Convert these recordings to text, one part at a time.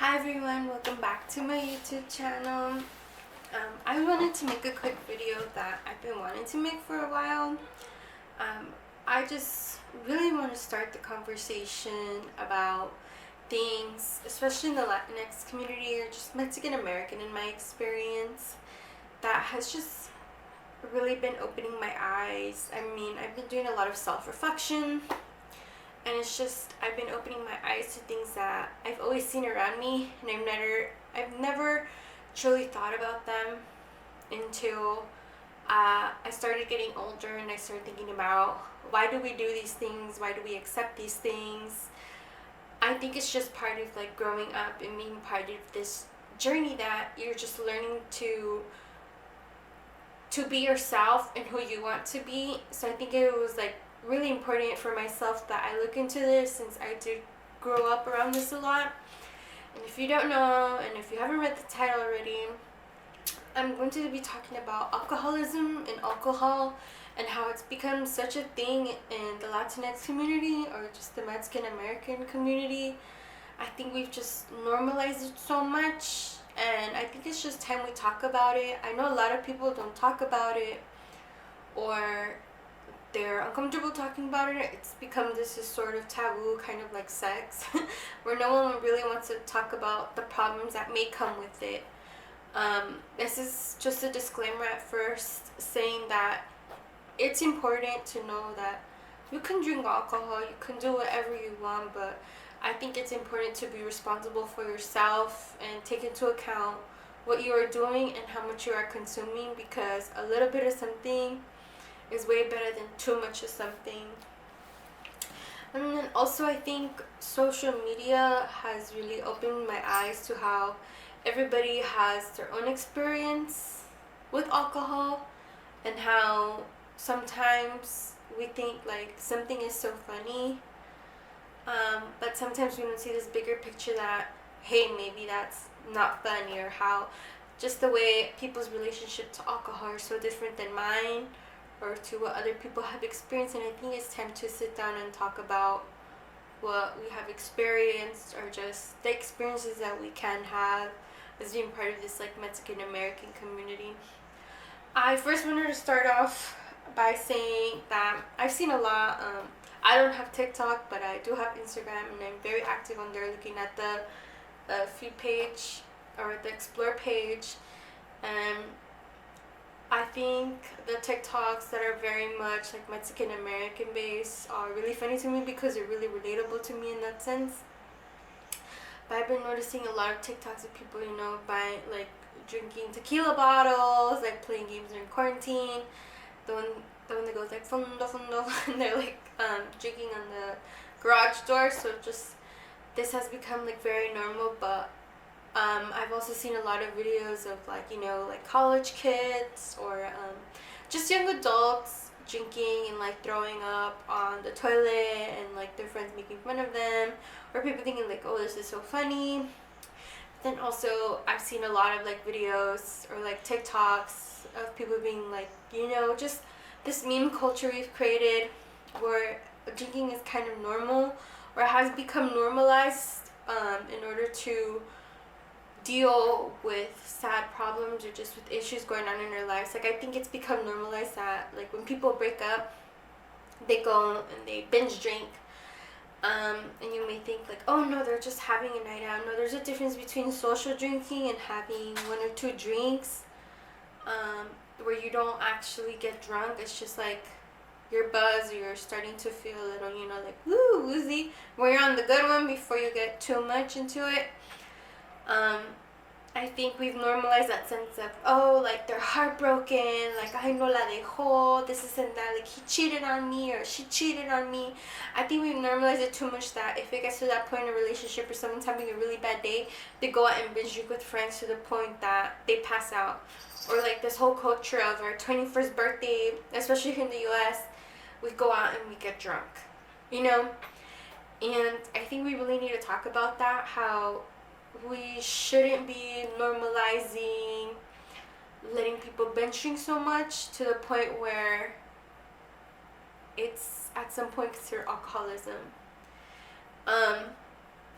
Hi everyone, welcome back to my YouTube channel. I wanted to make a quick video that I've been wanting to make for a while. I just really want to start the conversation about things, especially in the Latinx community or just Mexican American in my experience, that has just really been opening my eyes. I mean, I've been doing a lot of self-reflection, and it's just I've been opening my eyes to things that I've always seen around me, and I've never truly thought about them until I started getting older, and I started thinking about, why do we do these things? Why do we accept these things? I think it's just part of like growing up and being part of this journey that you're just learning to be yourself and who you want to be. So I think it was like really important for myself that I look into this, since I did grow up around this a lot. And if you don't know, and if you haven't read the title already, I'm going to be talking about alcoholism and alcohol, and how it's become such a thing in the Latinx community or just the Mexican American community. I think we've just normalized it so much, and I think it's just time we talk about it. I know a lot of people don't talk about it, or they're uncomfortable talking about it. It's become this sort of taboo, kind of like sex, where no one really wants to talk about the problems that may come with it. This is just a disclaimer at first, saying that it's important to know that you can drink alcohol, you can do whatever you want, but I think it's important to be responsible for yourself and take into account what you are doing and how much you are consuming, because a little bit of something is way better than too much of something. And then also, I think social media has really opened my eyes to how everybody has their own experience with alcohol, and how sometimes we think like something is so funny, but sometimes we don't see this bigger picture that, hey, maybe that's not funny, or how just the way people's relationship to alcohol are so different than mine, or to what other people have experienced. And I think it's time to sit down and talk about what we have experienced, or just the experiences that we can have as being part of this like Mexican American community. I first wanted to start off by saying that I've seen a lot. I don't have TikTok, but I do have Instagram, and I'm very active on there, looking at the feed page or the explore page. And I think the TikToks that are very much like Mexican American based are really funny to me, because they're really relatable to me in that sense. But I've been noticing a lot of TikToks of people, by like drinking tequila bottles, like playing games during quarantine. The one that goes like fondo fondo, and they're like drinking on the garage door. So just this has become like very normal. But I've also seen a lot of videos of like college kids, or just young adults drinking and like throwing up on the toilet, and like their friends making fun of them, or people thinking like, oh, this is so funny. Then also I've seen a lot of like videos or like TikToks of people being like, just this meme culture we've created, where drinking is kind of normal, or has become normalized, in order to deal with sad problems or just with issues going on in their lives. Like, I think it's become normalized that like when people break up, they go and they binge drink. And you may think like, oh no, they're just having a night out. No, there's a difference between social drinking and having one or two drinks, where you don't actually get drunk. It's just like you're buzzed, or you're starting to feel a little, like woo, woozy, where you're on the good one before you get too much into it. I think we've normalized that sense of, oh, like they're heartbroken, like, ay no la dejó, this isn't that, like he cheated on me or she cheated on me. I think we've normalized it too much that if it gets to that point in a relationship, or someone's having a really bad day, they go out and binge drink with friends to the point that they pass out. Or like this whole culture of our 21st birthday, especially here in the US, we go out and we get drunk, And I think we really need to talk about that, how we shouldn't be normalizing letting people binge drink so much to the point where it's at some point considered alcoholism.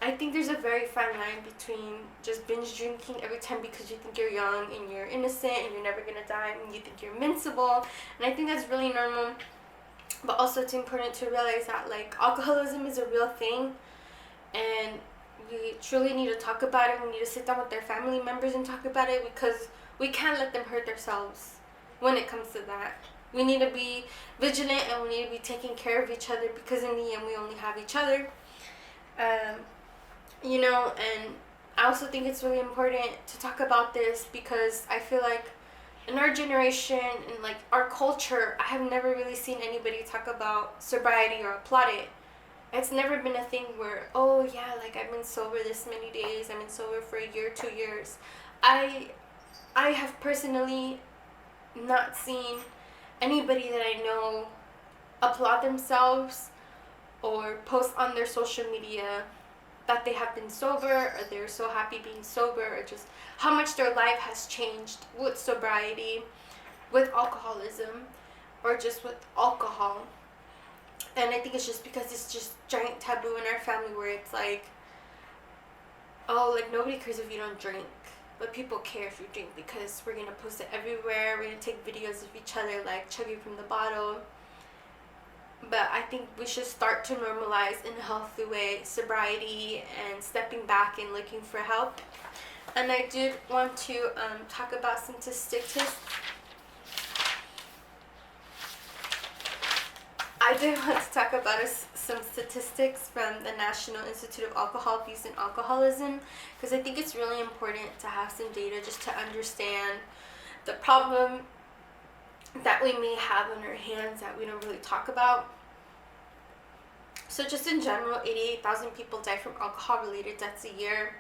I think there's a very fine line between just binge drinking every time because you think you're young and you're innocent and you're never gonna die and you think you're invincible, and I think that's really normal. But also it's important to realize that like alcoholism is a real thing, and we truly need to talk about it. We need to sit down with their family members and talk about it, because we can't let them hurt themselves when it comes to that. We need to be vigilant and we need to be taking care of each other, because in the end we only have each other. And I also think it's really important to talk about this, because I feel like in our generation and like our culture, I have never really seen anybody talk about sobriety or applaud it. It's never been a thing where, oh yeah, like I've been sober this many days, I've been sober for a year, 2 years. I have personally not seen anybody that I know applaud themselves or post on their social media that they have been sober, or they're so happy being sober, or just how much their life has changed with sobriety, with alcoholism, or just with alcohol. And I think it's just because it's just giant taboo in our family, where it's like, oh, like nobody cares if you don't drink, but people care if you drink, because we're gonna post it everywhere, we're gonna take videos of each other like chugging from the bottle. But I think we should start to normalize in a healthy way sobriety and stepping back and looking for help. And I did want to talk about some statistics. I did want to talk about some statistics from the National Institute of Alcohol Abuse and Alcoholism, because I think it's really important to have some data just to understand the problem that we may have on our hands that we don't really talk about. So just in general, 88,000 people die from alcohol-related deaths a year.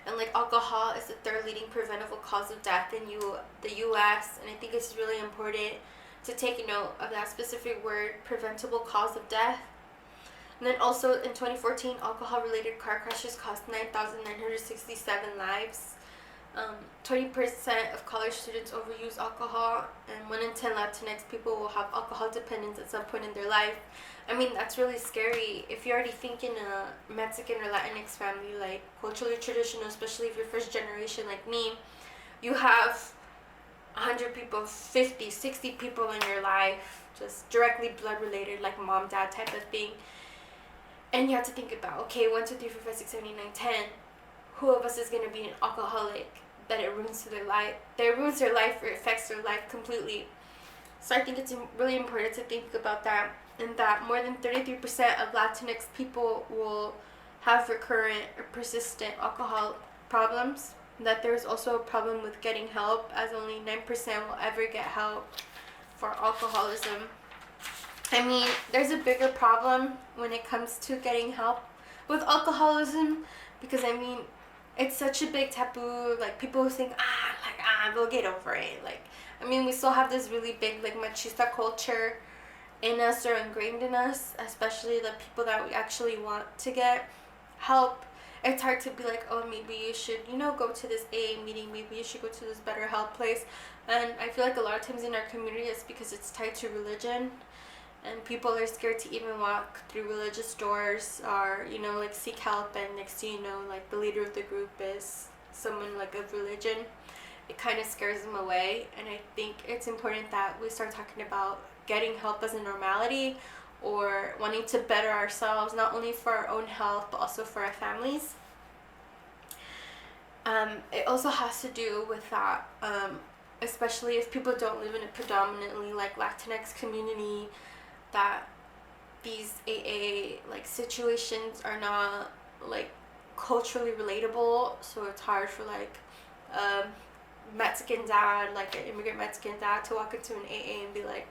And like alcohol is the third leading preventable cause of death in the U.S. And I think it's really important to take note of that specific word, preventable cause of death. And then also in 2014, alcohol-related car crashes cost 9,967 lives. 20% of college students overuse alcohol, and 1 in 10 Latinx people will have alcohol dependence at some point in their life. I mean, that's really scary. If you already think in a Mexican or Latinx family, like culturally traditional, especially if you're first generation like me, you have 100 people, 50, 60 people in your life, just directly blood related, like mom, dad type of thing. And you have to think about, okay, 1, 2, 3, 4, 5, 6, 7, 8, 9, 10. Who of us is going to be an alcoholic that it ruins their life? That it ruins their life or affects their life completely. So I think it's really important to think about that, and that more than 33% of Latinx people will have recurrent or persistent alcohol problems. That there's also a problem with getting help, as only 9% will ever get help for alcoholism. I mean, there's a bigger problem when it comes to getting help with alcoholism, because I mean, it's such a big taboo. Like people who think, they'll get over it. Like, I mean, we still have this really big like machista culture in us, or ingrained in us, especially the people that we actually want to get help. It's hard to be like, oh, maybe you should, go to this AA meeting, maybe you should go to this better help place. And I feel like a lot of times in our community it's because it's tied to religion, and people are scared to even walk through religious doors, or like seek help, and next thing you know, like the leader of the group is someone like of religion. It kind of scares them away. And I think it's important that we start talking about getting help as a normality, or wanting to better ourselves, not only for our own health but also for our families. It also has to do with that, especially if people don't live in a predominantly like Latinx community, that these AA like situations are not like culturally relatable. So it's hard for like Mexican dad, like an immigrant Mexican dad, to walk into an AA and be like,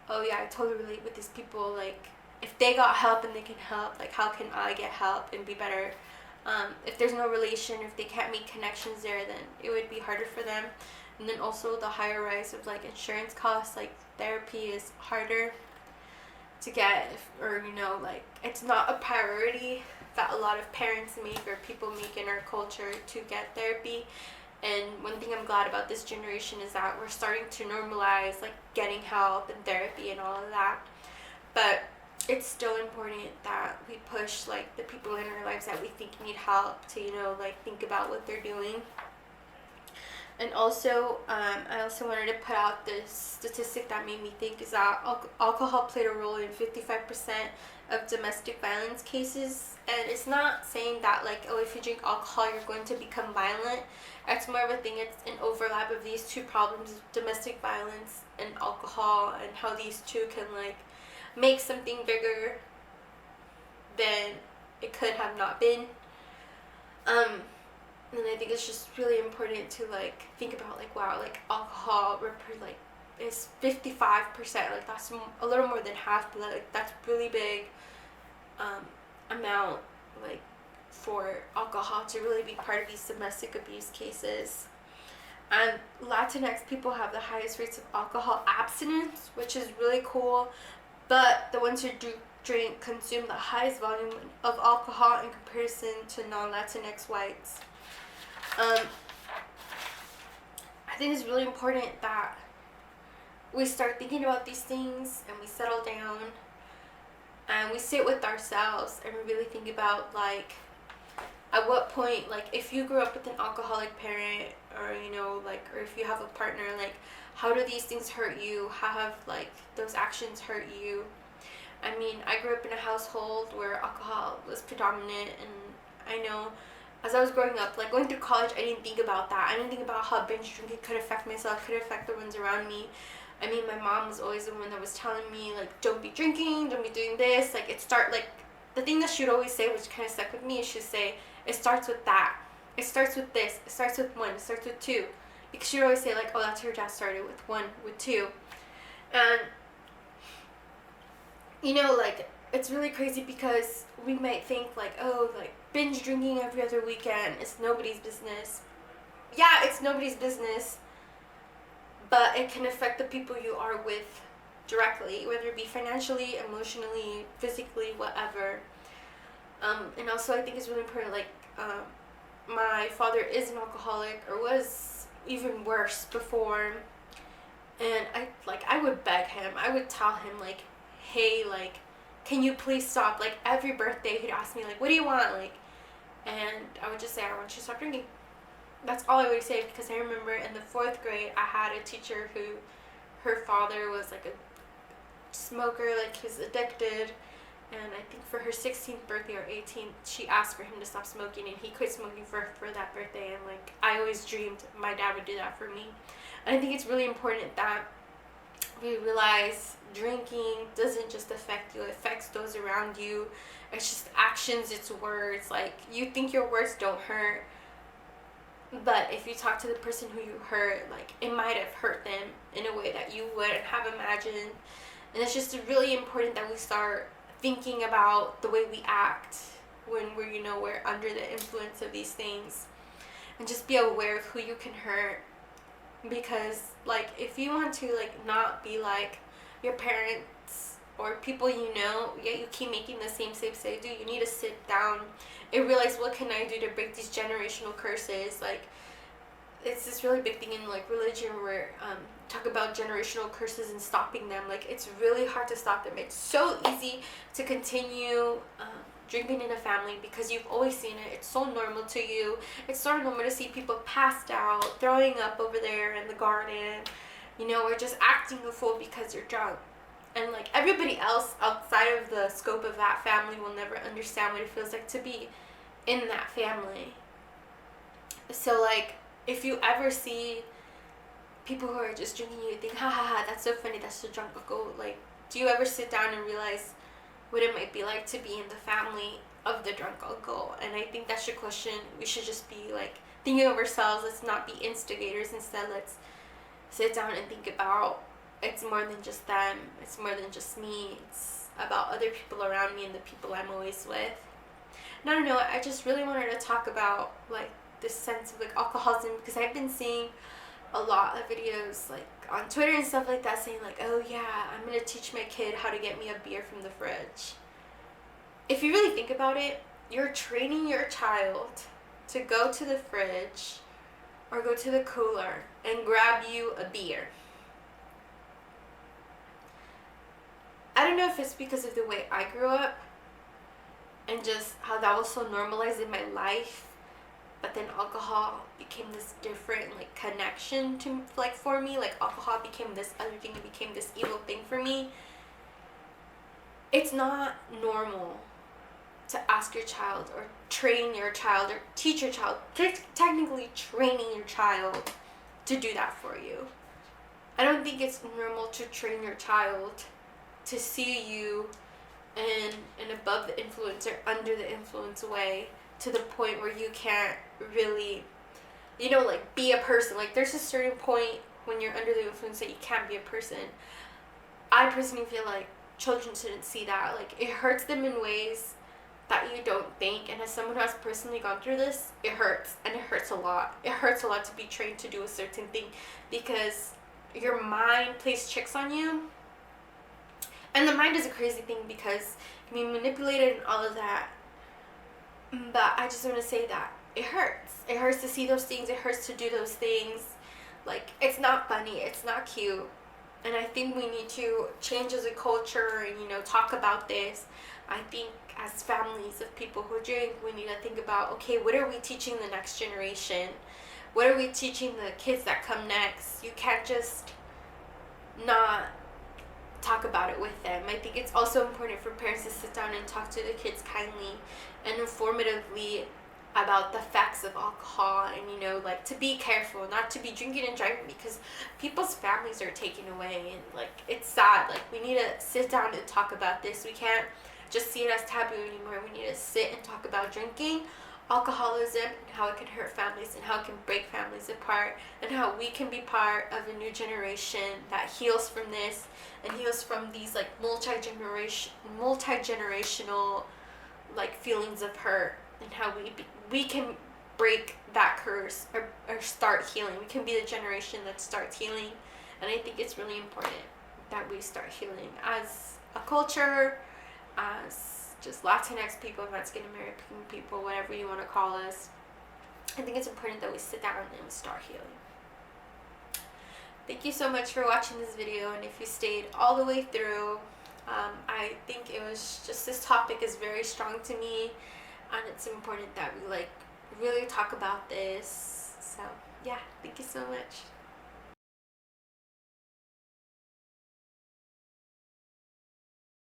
oh yeah, I totally relate with these people. Like, if they got help and they can help, like how can I get help and be better? If there's no relation, if they can't make connections there, then it would be harder for them. And then also the higher rise of like insurance costs, like therapy is harder to get, or like it's not a priority that a lot of parents make or people make in our culture to get therapy. And one thing I'm glad about this generation is that we're starting to normalize like getting help and therapy and all of that. But it's still important that we push like the people in our lives that we think need help to, you know, like think about what they're doing. And also, I also wanted to put out this statistic that made me think, is that alcohol played a role in 55% of domestic violence cases. And it's not saying that, like, oh, if you drink alcohol, you're going to become violent. It's more of a thing, it's an overlap of these two problems, domestic violence and alcohol, and how these two can, like, make something bigger than it could have not been. And I think it's just really important to like think about like, wow, like alcohol like is 55%, like that's a little more than half, but like that's really big amount, like for alcohol to really be part of these domestic abuse cases. And Latinx people have the highest rates of alcohol abstinence, which is really cool, but the ones who do drink consume the highest volume of alcohol in comparison to non-Latinx whites. I think it's really important that we start thinking about these things and we settle down and we sit with ourselves and we really think about like at what point, like if you grew up with an alcoholic parent, or you know, like, or if you have a partner, like how do these things hurt you? How have like those actions hurt you? I mean, I grew up in a household where alcohol was predominant, and I know as I was growing up, like going through college, I didn't think about that. I didn't think about how binge drinking could affect myself, could affect the ones around me. I mean, my mom was always the one that was telling me, like, don't be drinking, don't be doing this. Like, the thing that she would always say, which kind of stuck with me, is she'd say, it starts with that. It starts with this. It starts with one. It starts with two. Because she would always say, like, oh, that's her dad started with one, with two. And, you know, like, it's really crazy because we might think, like, oh, like, binge drinking every other weekend is nobody's business. Yeah, it's nobody's business, but it can affect the people you are with directly, whether it be financially, emotionally, physically, whatever. And also I think it's really important, like, my father is an alcoholic, or was even worse before, and I would beg him, I would tell him, like, hey, like, can you please stop? Like, every birthday he'd ask me, like, what do you want? Like, and I would just say, I want you to stop drinking. That's all I would say, because I remember in the 4th grade, I had a teacher who, her father was like a smoker, like he was addicted, and I think for her 16th birthday or 18th, she asked for him to stop smoking, and he quit smoking for that birthday, and like, I always dreamed my dad would do that for me. And I think it's really important that we realize drinking doesn't just affect you, it affects those around you. It's just actions, it's words. Like, you think your words don't hurt, but if you talk to the person who you hurt, like, it might have hurt them in a way that you wouldn't have imagined. And it's just really important that we start thinking about the way we act when we're, you know, we're under the influence of these things, and just be aware of who you can hurt. Because, like, if you want to, like, not be like your parents or people you know, yet you keep making the same mistakes they do, you need to sit down and realize, what can I do to break these generational curses? Like, it's this really big thing in, like, religion where talk about generational curses and stopping them. Like, it's really hard to stop them. It's so easy to continue drinking in a family because you've always seen it. It's so normal to you. It's so normal to see people passed out, throwing up over there in the garden, you know, or just acting a fool because you're drunk. And, like, everybody else outside of the scope of that family will never understand what it feels like to be in that family. So, like, if you ever see people who are just drinking, you think, ha ha ha, that's so funny, that's so drunk uncle. Like, do you ever sit down and realize what it might be like to be in the family of the drunk uncle? And I think that's your question. We should just be, like, thinking of ourselves. Let's not be instigators. Instead, let's sit down and think about, it's more than just them. It's more than just me. It's about other people around me and the people I'm always with. And I don't know, I just really wanted to talk about, like, this sense of, like, alcoholism, because I've been seeing a lot of videos, like, on Twitter and stuff like that, saying, like, oh yeah, I'm gonna teach my kid how to get me a beer from the fridge. If you really think about it, you're training your child to go to the fridge or go to the cooler and grab you a beer. I don't know if it's because of the way I grew up and just how that was so normalized in my life, but then alcohol became this different like connection to like for me. Like alcohol became this other thing, it became this evil thing for me. It's not normal to ask your child or train your child or teach your child, technically training your child to do that for you. I don't think it's normal to train your child to see you in an above the influence or under the influence way, to the point where you can't really, like be a person. Like there's a certain point when you're under the influence that you can't be a person. I personally feel like children shouldn't see that. Like it hurts them in ways that you don't think, and as someone who has personally gone through this, it hurts, and it hurts a lot. It hurts a lot to be trained to do a certain thing, because your mind plays tricks on you, and the mind is a crazy thing because it can be manipulated and all of that. But I just want to say that it hurts to see those things, it hurts to do those things. Like it's not funny, it's not cute, and I think we need to change as a culture and talk about this. I think as families of people who drink, we need to think about, okay, what are we teaching the next generation? What are we teaching the kids that come next? You can't just not talk about it with them. I think it's also important for parents to sit down and talk to the kids kindly and informatively about the facts of alcohol, and like to be careful not to be drinking and driving, because people's families are taken away, and like it's sad. Like we need to sit down and talk about this. We can't just see it as taboo anymore. We need to sit and talk about drinking, alcoholism, and how it can hurt families and how it can break families apart, and how we can be part of a new generation that heals from this and heals from these like multi-generational like feelings of hurt, and how we can break that curse or start healing. We can be the generation that starts healing, and I think it's really important that we start healing as a culture, as just Latinx people, Mexican American people, whatever you want to call us. I think it's important that we sit down and we start healing. Thank you so much for watching this video, and if you stayed all the way through, I think it was just, this topic is very strong to me, and it's important that we like really talk about this. So yeah, thank you so much.